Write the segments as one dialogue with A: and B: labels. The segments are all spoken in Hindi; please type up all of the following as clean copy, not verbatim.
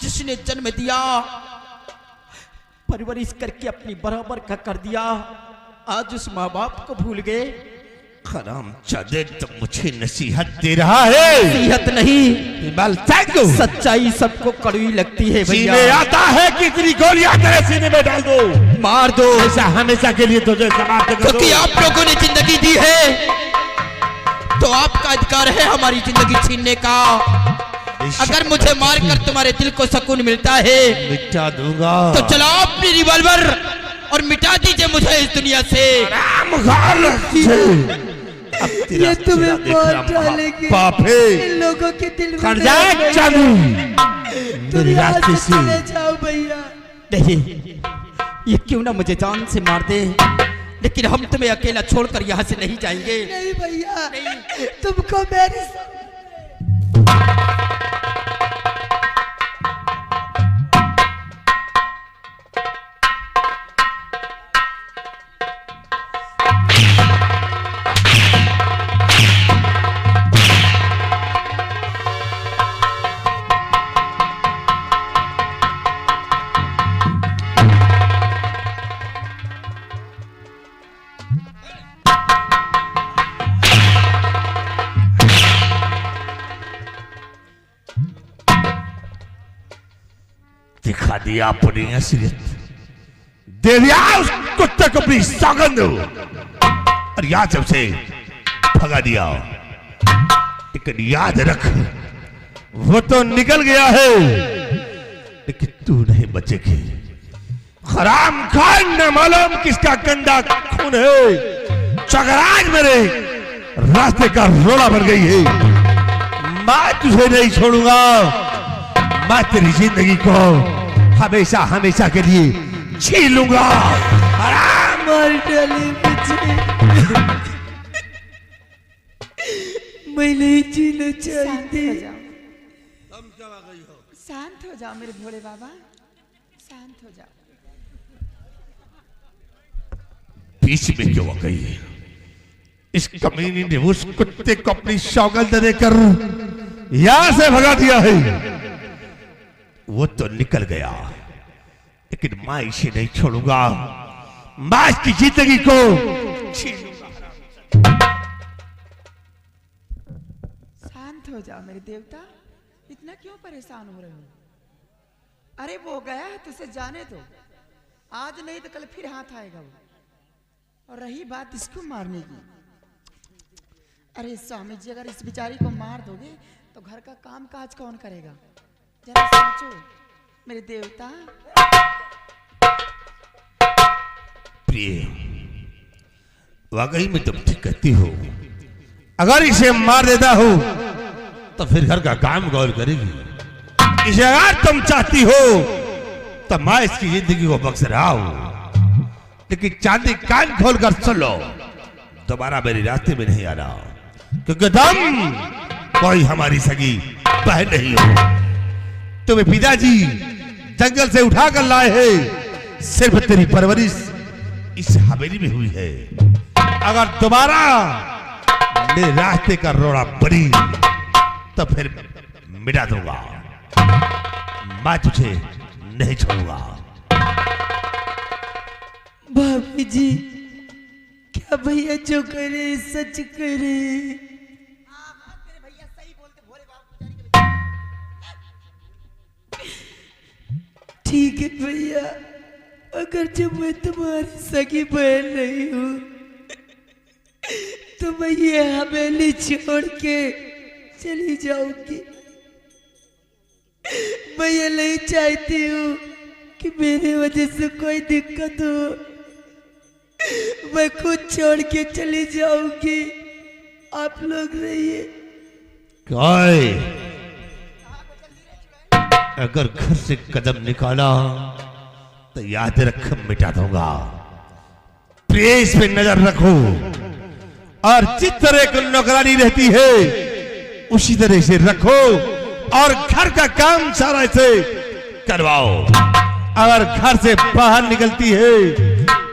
A: जिसने जन्म दिया, परवरिश करके अपनी बराबर का कर दिया, आज उस माँ बाप को भूल गए।
B: हरामजादे तो मुझे नसीहत दे रहा है।
A: नसीहत नहीं, सच्चाई सबको कड़वी लगती है भैया।
B: सीने आता है कि इतनी गोलियां तेरे सीने में डाल दो,
A: मार दो,
B: ऐसा हमेशा के लिए तुझे समाप्त कर दो।
A: क्योंकि आप लोगों ने जिंदगी दी है तो आपका अधिकार है हमारी जिंदगी छीनने का। अगर मुझे मारकर तुम्हारे दिल को सुकून मिलता है,
B: मिटा दूंगा।
A: तो चलाओ अपनी रिवॉल्वर और मिटा दीजिए मुझे इस दुनिया से।
C: ये तुम्हें मार डालेंगे,
B: पाप है।
C: इन लोगों के दिल में
B: कर जाए चालू
C: तुम यहाँ से चले जाओ भैया।
A: नहीं, ये क्यों ना मुझे जान से मार दे, लेकिन हम तुम्हें अकेला छोड़कर यहाँ से नहीं जाएंगे।
C: नहीं भैया, तुमको मेरी
B: दिखा दिया अपनी असलियत, दे दिया उस कुत्ते को अपनी सौगंध और याद से उसे भगा दिया। लेकिन याद रख, वो तो निकल गया है, लेकिन तू नहीं बचेगी। हराम खान ने मालूम किसका गंदा खून है, चकराज मेरे रास्ते का रोड़ा भर गई है। मैं तुझे नहीं छोड़ूंगा, मैं तेरी जिंदगी को हमेशा हमेशा के लिए छीन लूंगा।
C: मार डाले मुझे, मैं नहीं जीना चाहती।
B: तुम क्या आ गई हो?
C: शांत हो जाओ मेरे भोले बाबा, शांत हो जाओ।
B: बीच में क्यों आ गई है? इस कमीनी ने उस कुत्ते को अपनी सौगंध देकर यहां से भगा दिया है। वो तो निकल गया, लेकिन मैं इसे नहीं छोड़ूंगा, मैं इसकी जिंदगी को छीन लूंगा।
C: शांत हो जाओ मेरे देवता, इतना क्यों परेशान हो रहे हो? अरे वो गया है तो उसे जाने दो, आज नहीं तो कल फिर हाथ आएगा वो। और रही बात इसको मारने की, अरे स्वामी जी अगर इस बिचारी को मार दोगे तो घर का काम काज कौन करेगा? जरा सोचो मेरे देवता।
B: प्रिय, वाकई में तुम ठीक कहती हो। अगर इसे मार देता हो तो फिर घर का काम गौर करेगी। इसे अगर तुम चाहती हो तो मैं इसकी जिंदगी को बख्श रहा हूं, लेकिन चांदी कान खोलकर सुन लो, दोबारा मेरे रास्ते में नहीं आना, क्योंकि तुम कोई हमारी सगी बहन नहीं हो। तुम्हें पिताजी जंगल से उठा कर लाए हैं, सिर्फ तेरी परवरिश इस हवेली में हुई है। अगर दोबारा मेरे रास्ते का रोड़ा बनी तो फिर मिटा दूंगा, मैं तुझे नहीं छोड़ूंगा।
C: भाभी जी, क्या भैया जो करे सच करे? ठीक है भैया, अगर जब मैं तुम्हारी सगी बहन नहीं हूँ तो मैं ये हवेली छोड़ के चली जाऊंगी। मैं ये नहीं चाहती हूँ कि मेरे वजह से कोई दिक्कत हो, मैं खुद छोड़ के चली जाऊंगी, आप लोग रहिए।
B: अगर घर से कदम निकाला तो याद रख मिटा दूंगा। प्रेस पे नजर रखो और जिस तरह की नौकरानी रहती है उसी तरह से रखो और घर का काम सारा से करवाओ। अगर घर से बाहर निकलती है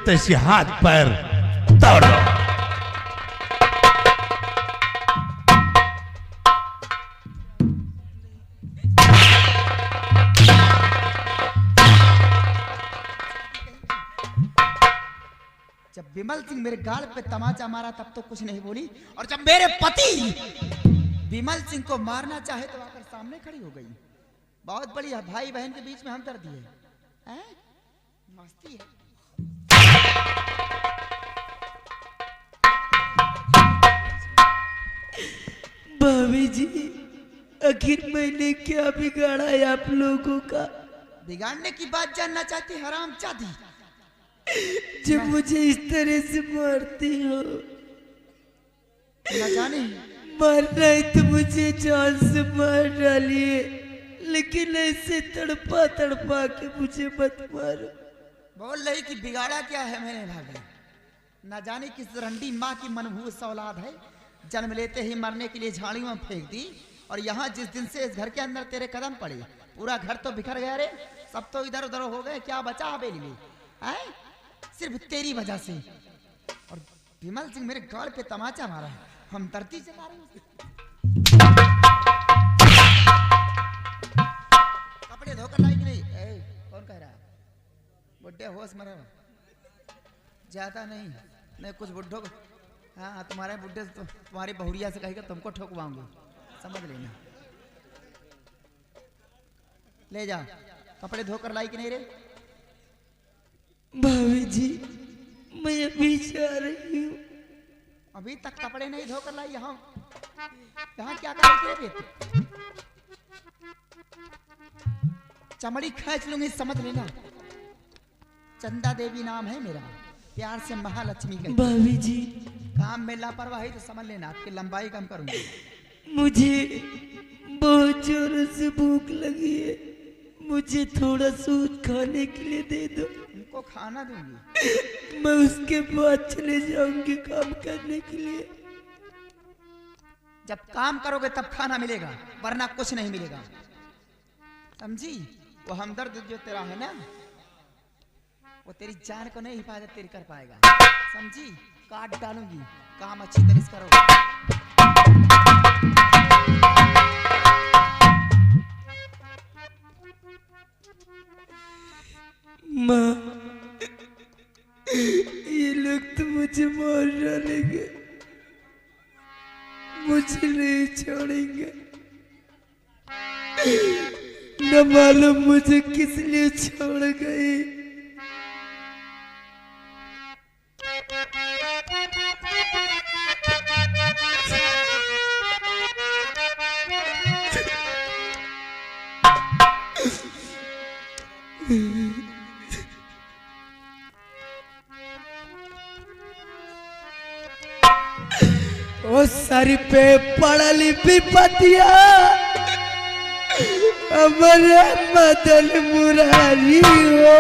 B: तो इसके हाथ पैर तोड़ दो।
C: विमल सिंह मेरे गाल पे तमाचा मारा तब तो कुछ नहीं बोली, और जब मेरे पति विमल सिंह को मारना चाहे तो आकर सामने खड़ी हो गई। बहुत बढ़िया, भाई बहन के बीच में हमदर्दी है, मस्ती है।
A: भाभी जी, आखिर मैंने क्या बिगाड़ा है आप लोगों का?
C: बिगाड़ने की बात जानना चाहती हराम चादी?
A: जब मुझे इस तरह से मारती हो,
C: ना जाने
A: मारना है तो मुझे जान से मार डालिए, लेकिन ऐसे तड़पा तड़पा के मुझे मत मारो।
C: बोल रही कि बिगाड़ा क्या है मैंने भाभी? ना जाने किस रंडी माँ की मनहूस औलाद है, जन्म लेते ही मरने के लिए झाड़ियों में फेंक दी, और यहाँ जिस दिन से इस घर के अंदर तेरे कदम पड़े पूरा घर तो बिखर गया रे, सब तो इधर उधर हो गए, क्या बचा हवेली में? सिर्फ तेरी वजह से। और विमल सिंह मेरे गाल पे तमाचा मारा है, हम धरती चला रहे हैं। कपड़े धोकर लाई कि नहीं? कौन कह रहा है? बुड्ढे होश मरा ज्यादा नहीं कुछ बुड्ढों को। हाँ, तुम्हारे बुड्ढे तो तुम्हारी बहुरिया से कहेगा तुमको ठोकवाऊंगी, समझ लेना। ले जा, कपड़े धोकर लाई कि नहीं रे?
A: भाभी जी, मैं अभी जा रही हूँ।
C: अभी तक कपड़े नहीं धोकर लाई? यहाँ क्या कर रही थी? चमड़ी खींच लूंगी, समझ लेना। चंदा देवी नाम है मेरा, प्यार से महालक्ष्मी कहते।
A: भाभी जी,
C: काम में लापरवाही तो समझ लेना, आपकी लंबाई कम करूंगी।
A: मुझे बहुत जोरों से भूख लगी है, मुझे थोड़ा सूद खाने के लिए दे दो।
C: उनको खाना दूंगी,
A: मैं उसके बाद चले जाऊंगी काम करने के लिए।
C: जब काम करोगे तब खाना मिलेगा, वरना कुछ नहीं मिलेगा, समझी? वो हमदर्द जो तेरा है ना, वो तेरी जान को नहीं हिफाजत तेरी कर पाएगा, समझी? काट डालूंगी, काम अच्छी तरह से करो।
A: माँ, ये लोग तो मुझे मार डालेंगे, मुझे नहीं छोड़ेंगे। न मालूम मुझे किस लिए छोड़ गए। ओ सर पे पड़ली विपतिया, हमारे मदन मुरारी हो,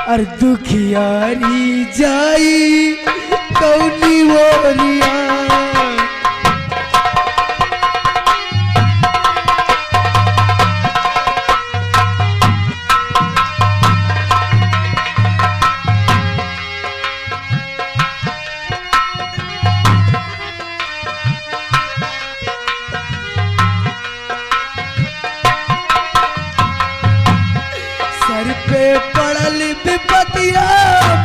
A: और दुखियारी जाई कौनी ओरिया। सर पे पड़ल विपतिया,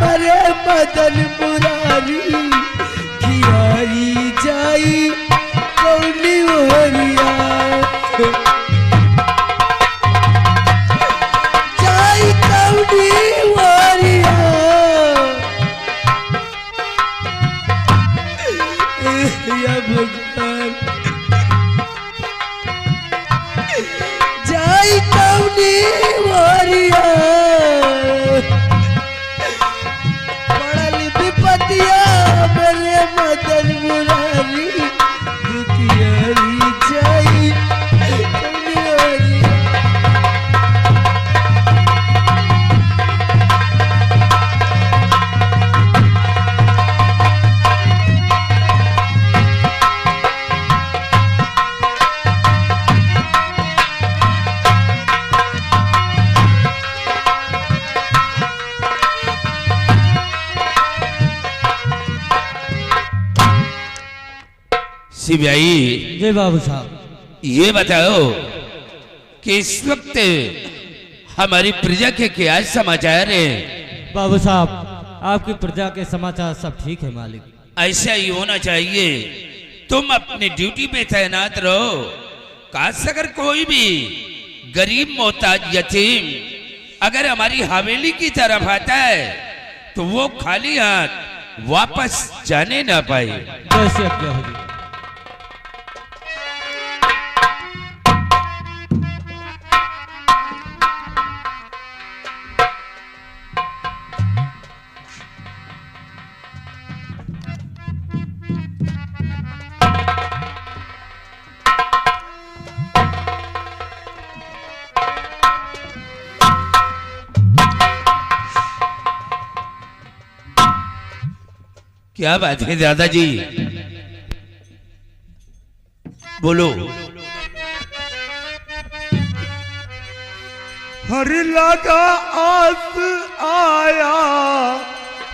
A: मरे मदन मुरारी, खियारी जाई कौनी ओरिया, जाई कौनी ओरिया। या भगवान, जाई कौनी ओरिया, पड़ल विपतिया, मेरे मदन मुरारी, दुखियारी जाई कौनी ओरिया।
B: सीबीआई,
A: जय बाबू साहब,
B: ये बताओ कि इस वक्त
D: हमारी प्रजा के क्या समाचार है?
E: बाबू साहब, आपकी प्रजा के समाचार सब ठीक है मालिक।
D: ऐसा ही होना चाहिए। तुम अपनी ड्यूटी पे तैनात रहो। काश अगर कोई भी गरीब मोहताज यतीम अगर हमारी हवेली की तरफ आता है तो वो खाली हाथ वापस जाने ना पाए।
E: जैसे आज्ञा होगी।
D: क्या बात है दादाजी, बोलो।
B: हर लगा आस आया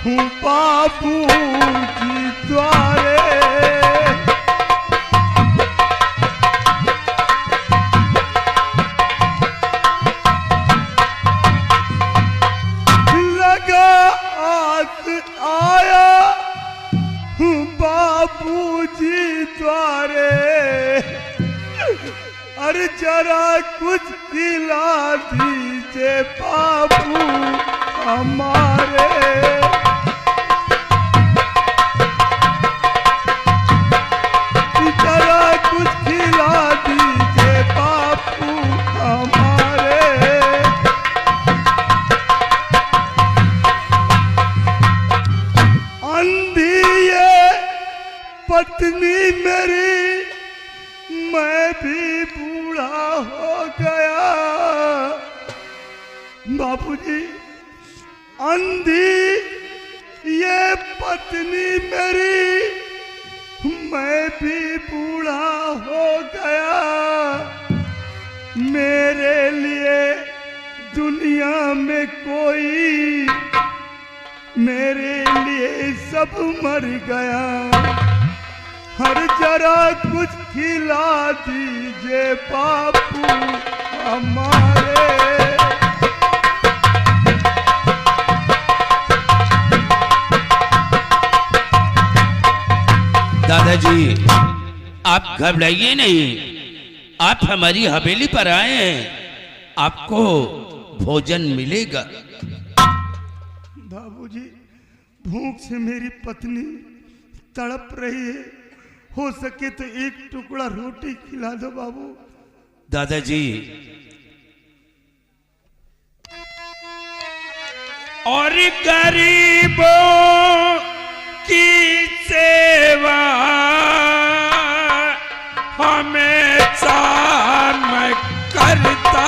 B: हूँ बाबू जी द्वारे, लगा आस आया बाबूजी द्वारे, अरे जरा कुछ खिला दीजिए बाबू हमारे, जरा कुछ खिला दीजिए बाबू हमारे। अंधी पत्नी मेरी, मैं भी बूढ़ा हो गया बाबूजी। अंधी ये पत्नी मेरी, मैं भी बूढ़ा हो गया। मेरे लिए दुनिया में कोई, मेरे लिए सब मर गया। हर जरा कुछ खिला दीजिए बापू हमारे।
D: दादाजी आप घबराइए नहीं, आप हमारी हवेली पर आए हैं, आपको भोजन मिलेगा।
B: बाबूजी भूख से मेरी पत्नी तड़प रही है, हो सके तो एक टुकड़ा रोटी खिला दो बाबू।
D: दादाजी और गरीबों की सेवा हमेशा मैं करता,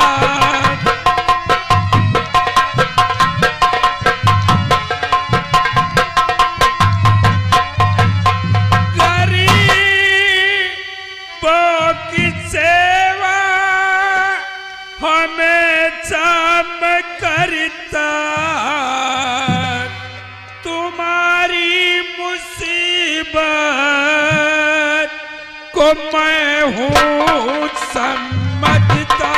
D: करता तुम्हारी मुसीबत को मैं हूँ समझता।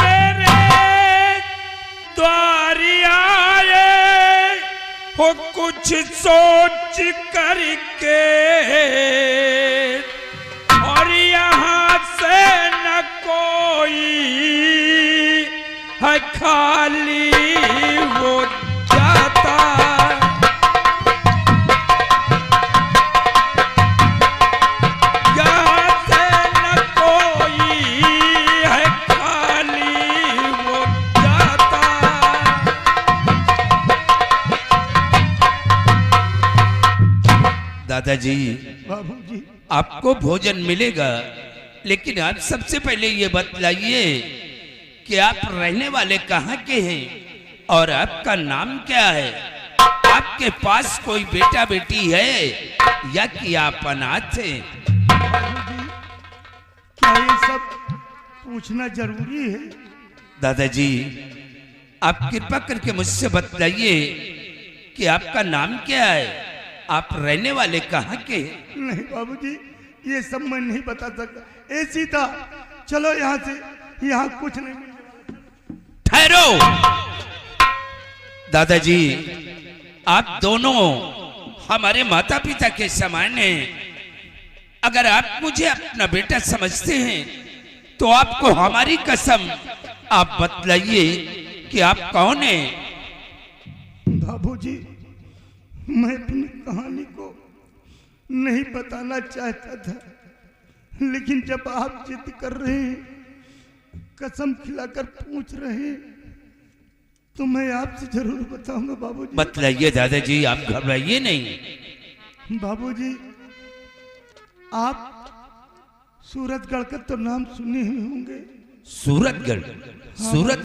D: मेरे द्वारी आए हो कुछ सोच करके, और यहाँ से न कोई है खाली वो जाता। यहाँ से न कोई है खाली वो जाता। दादाजी
B: बाबूजी
D: आपको भोजन मिलेगा, लेकिन आप सबसे पहले ये बतलाइए कि आप रहने वाले कहाँ के हैं और आपका नाम क्या है? आपके पास कोई बेटा बेटी है या कि आप अनाथ हैं?
B: बाबूजी क्या ये सब पूछना जरूरी है?
D: दादाजी आप कृपा करके मुझसे बतलाइए कि आपका नाम क्या है आप रहने वाले कहाँ के?
F: नहीं बाबूजी, ये सब मैं नहीं बता सकता। ए सीता, चलो यहाँ से, यहाँ कुछ नहीं मिलेगा।
D: ठहरो दादाजी, आप दोनों हमारे माता पिता के समान हैं। अगर आप मुझे अपना बेटा समझते हैं तो आपको हमारी कसम आप बतलाइए कि आप कौन हैं?
F: बाबूजी, मैं अपनी कहानी को नहीं बताना चाहता था, लेकिन जब आप जिद कर रहे हैं, कसम खिलाकर पूछ रहे हैं, तो मैं आपसे जरूर बताऊंगा बाबूजी।
D: बतलाइए दादाजी, आप घबराइए नहीं।
F: बाबूजी, आप सूरतगढ़ का तो नाम सुने ही होंगे।
D: सूरतगढ़? सूरत